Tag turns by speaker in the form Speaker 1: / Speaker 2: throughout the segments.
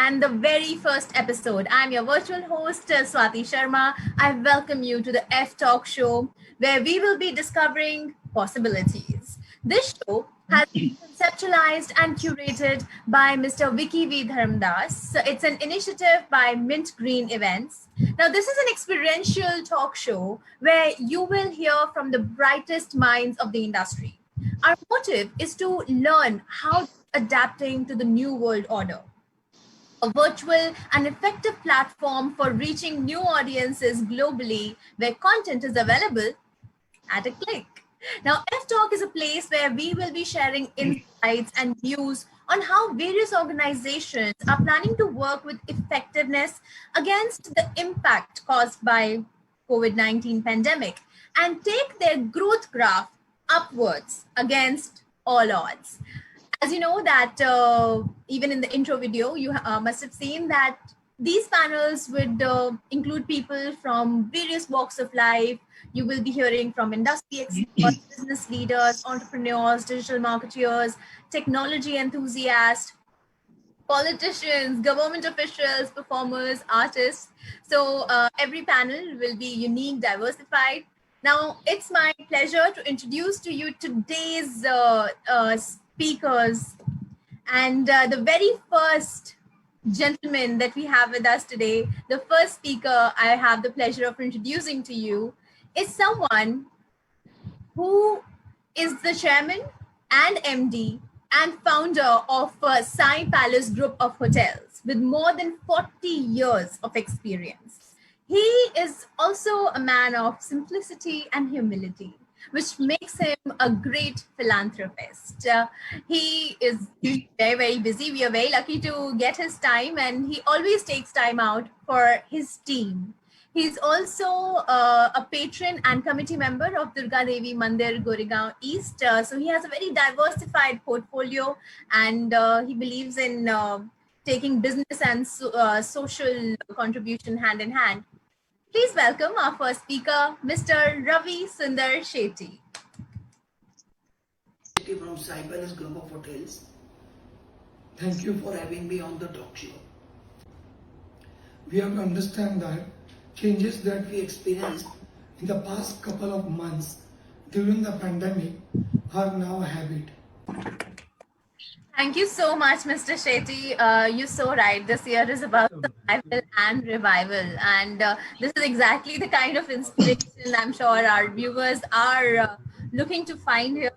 Speaker 1: and the very first episode. I'm your virtual host, Swati Sharma. I welcome you to the F Talk show, where we will be discovering possibilities. This show has been conceptualized and curated by Mr. Vicky V. Dharamdas. So it's an initiative by Mint Green Events. Now, this is an experiential talk show where you will hear from the brightest minds of the industry. Our motive is to learn how adapting to the new world order, a virtual and effective platform for reaching new audiences globally where content is available at a click. Now, F Talk is a place where we will be sharing insights and views on how various organizations are planning to work with effectiveness against the impact caused by COVID-19 pandemic and take their growth graph upwards against all odds. As you know that even in the intro video, you must have seen that these panels would include people from various walks of life. You will be hearing from industry experts, business leaders, entrepreneurs, digital marketeers, technology enthusiasts, politicians, government officials, performers, artists. So every panel will be unique, diversified. Now, it's my pleasure to introduce to you today's speakers. And the very first gentleman that we have with us today, the first speaker I have the pleasure of introducing to you is someone who is the chairman and MD and founder of Sai Palace Group of Hotels with more than 40 years of experience. He is also a man of simplicity and humility, which makes him a great philanthropist. He is very, very busy. We are very lucky to get his time, and he always takes time out for his team. He's also a patron and committee member of Durga Devi Mandir, Goregaon East. So he has a very diversified portfolio, and he believes in taking business and social contribution hand in hand. Please welcome our first speaker, Mr. Ravi Sundar Shetty.
Speaker 2: From Sai Palace Group of Hotels. Thank you for having me on the talk show. We have to understand that changes that we experienced in the past couple of months during the pandemic are now a habit.
Speaker 1: Thank you so much, Mr. Shetty. You're so right. This year is about survival and revival. And this is exactly the kind of inspiration I'm sure our viewers are looking to find here.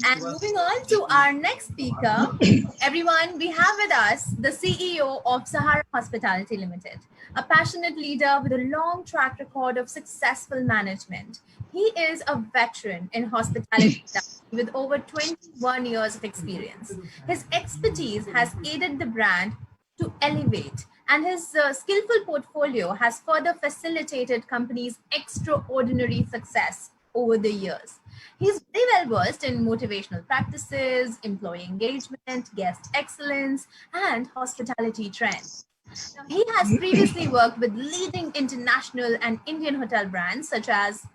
Speaker 1: And moving on to our next speaker, everyone, we have with us the CEO of Sahara Hospitality Limited, a passionate leader with a long track record of successful management. He is a veteran in hospitality with over 21 years of experience. His expertise has aided the brand to elevate, and his skillful portfolio has further facilitated companies' extraordinary success over the years. He's very well versed in motivational practices, employee engagement, guest excellence, and hospitality trends. Now, he has previously worked with leading international and Indian hotel brands such as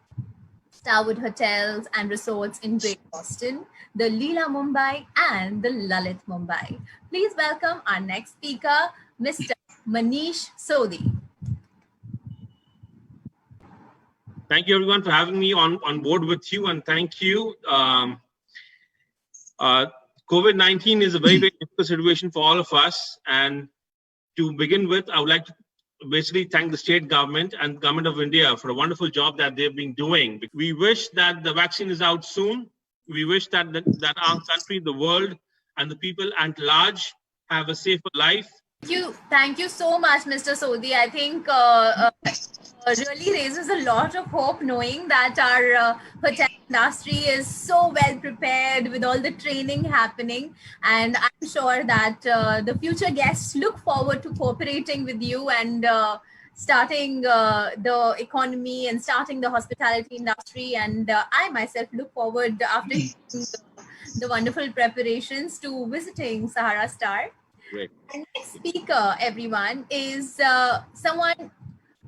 Speaker 1: Starwood Hotels and Resorts in Great Boston, the Leela Mumbai, and the Lalit Mumbai. Please welcome our next speaker, Mr. Manish Sodhi.
Speaker 3: Thank you, everyone, for having me on board with you, and thank you. COVID-19 is a very, very difficult situation for all of us, and to begin with, I would like to basically thank the state government and government of India for a wonderful job that they've been doing. We wish that the vaccine is out soon. We wish that our country, the world, and the people at large have a safer life.
Speaker 1: Thank you so much, Mr. Sodhi. I think really raises a lot of hope knowing that our hotel industry is so well prepared with all the training happening. And I'm sure that the future guests look forward to cooperating with you and starting the economy and starting the hospitality industry. And I myself look forward after the wonderful preparations to visiting Sahara Star.
Speaker 3: Great.
Speaker 1: Our next speaker, everyone, is someone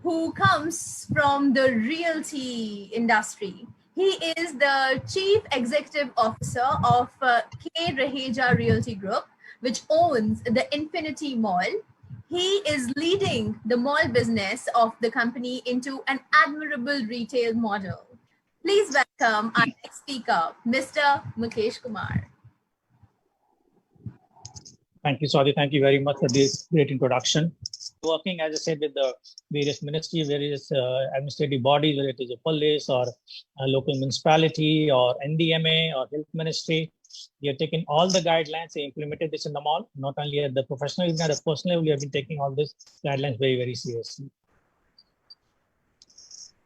Speaker 1: who comes from the realty industry. He is the Chief Executive Officer of K. Raheja Realty Group, which owns the Infinity Mall, He is leading the mall business of the company into an admirable retail model. Please welcome our next speaker, Mr. Mukesh Kumar.
Speaker 4: Thank you, Swati. Thank you very much for this great introduction. Working, as I said, with the various ministries, various administrative bodies, whether it is a police or a local municipality or NDMA or health ministry, we have taken all the guidelines, we implemented this in the mall, not only at the professional level, at the personal level, we have been taking all these guidelines very, very seriously.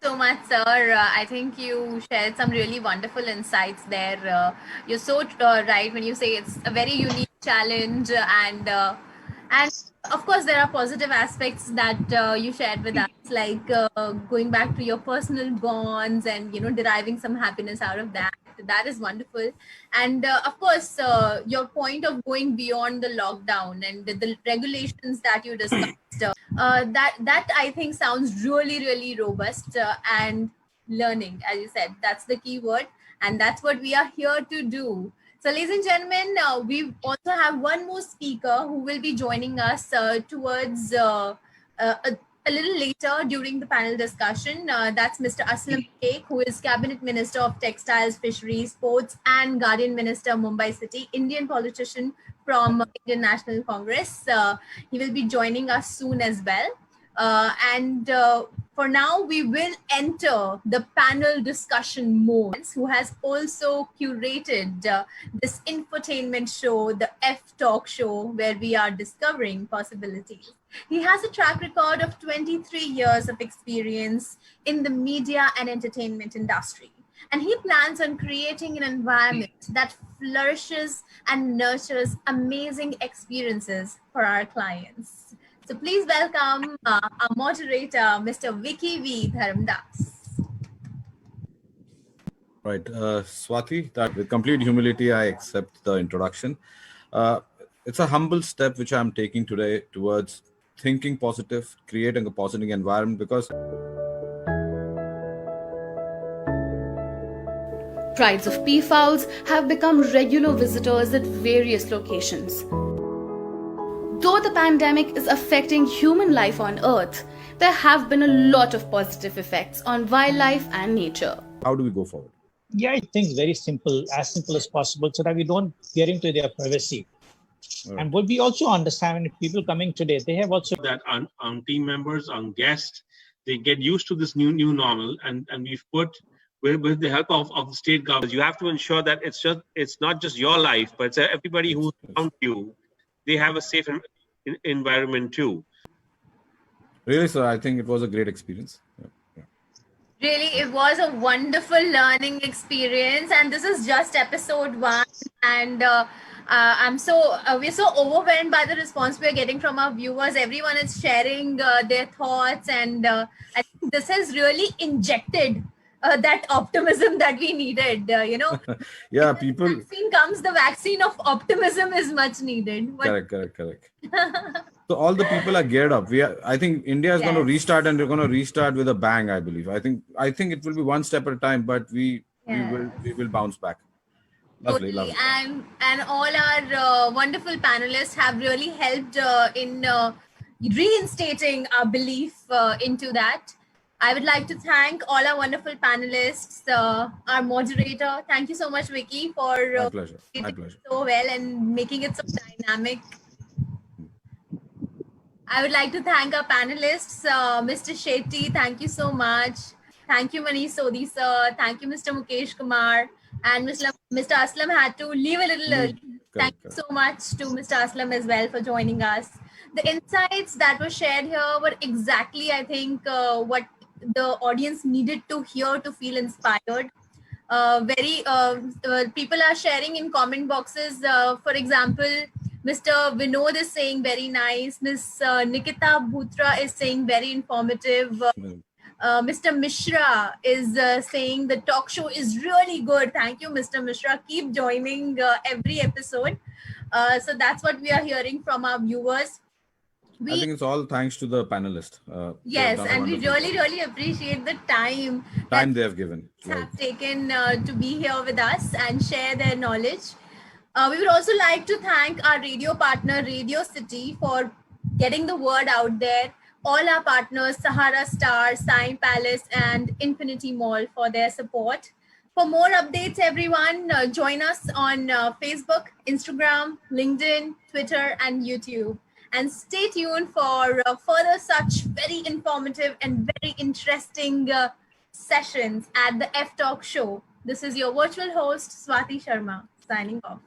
Speaker 1: So much, sir. I think you shared some really wonderful insights there. You're so right when you say it's a very unique challenge, and of course there are positive aspects that you shared with us, like going back to your personal bonds and deriving some happiness out of that. That is wonderful, and of course your point of going beyond the lockdown and the regulations that you discussed. That I think sounds really, really robust and learning, as you said. That's the key word, and that's what we are here to do. So, ladies and gentlemen, we also have one more speaker who will be joining us towards a little later during the panel discussion. That's Mr. Aslam Sheikh, who is Cabinet Minister of Textiles, Fisheries, Sports, and Guardian Minister, Mumbai City, Indian politician from Indian National Congress. He will be joining us soon as well. And for now, we will enter the panel discussion mode, who has also curated this infotainment show, the F Talk Show, where we are discovering possibilities. He has a track record of 23 years of experience in the media and entertainment industry. And he plans on creating an environment that flourishes and nurtures amazing experiences for our clients. So please welcome our moderator, Mr. Vicky V. Dharamdas.
Speaker 5: Right. Swati, that with complete humility, I accept the introduction. It's a humble step which I'm taking today towards thinking positive, creating a positive environment, because
Speaker 6: Prides of peafowls have become regular visitors at various locations. Though the pandemic is affecting human life on Earth, there have been a lot of positive effects on wildlife and nature.
Speaker 5: how do we go forward?
Speaker 4: Yeah, I think very simple, as simple as possible, so that we don't get into their privacy.
Speaker 5: Right.
Speaker 4: And what we also understand, if people coming today, they have also
Speaker 3: That on team members, on guests, they get used to this new normal, and we've put with the help of the state government, you have to ensure that it's not just your life, but it's everybody who's around you. They have a safe environment too.
Speaker 5: Really, sir, I think it was a great experience. Yeah.
Speaker 1: Really, it was a wonderful learning experience, and this is just episode 1. And we're so overwhelmed by the response we're getting from our viewers. Everyone is sharing their thoughts, and I think this has really injected that optimism that we needed.
Speaker 5: Yeah,
Speaker 1: When
Speaker 5: people.
Speaker 1: the vaccine comes, the vaccine of optimism is much needed.
Speaker 5: Correct. So all the people are geared up. I think India is going to
Speaker 1: Yes.
Speaker 5: restart, and they're going to restart with a bang. I believe. I think it will be one step at a time, but we will bounce back. Lovely.
Speaker 1: And all our wonderful panelists have really helped in reinstating our belief into that. I would like to thank all our wonderful panelists, our moderator. Thank you so much, Vicky, for
Speaker 5: My pleasure.
Speaker 1: so well and making it so dynamic. I would like to thank our panelists, Mr. Shetty. Thank you so much. Thank you, Manish Sodhi, sir. Thank you, Mr. Mukesh Kumar. And Mr. Aslam had to leave a little early. Thank you so much to Mr. Aslam as well for joining us. The insights that were shared here were exactly, I think, what the audience needed to hear to feel inspired. People are sharing in comment boxes. For example, Mr. Vinod is saying very nice. Miss Nikita Bhutra is saying very informative. Mr. Mishra is saying the talk show is really good. Thank you, Mr. Mishra. Keep joining every episode. So that's what we are hearing from our viewers.
Speaker 5: I think it's all thanks to the panelists.
Speaker 1: Yes, and we really appreciate the time
Speaker 5: they have given.
Speaker 1: Have taken to be here with us and share their knowledge. We would also like to thank our radio partner, Radio City, for getting the word out there. All our partners, Sahara Star, Sign Palace, and Infinity Mall for their support. For more updates, everyone, join us on Facebook, Instagram, LinkedIn, Twitter, and YouTube. And stay tuned for further such very informative and very interesting sessions at the F Talk Show. This is your virtual host, Swati Sharma, signing off.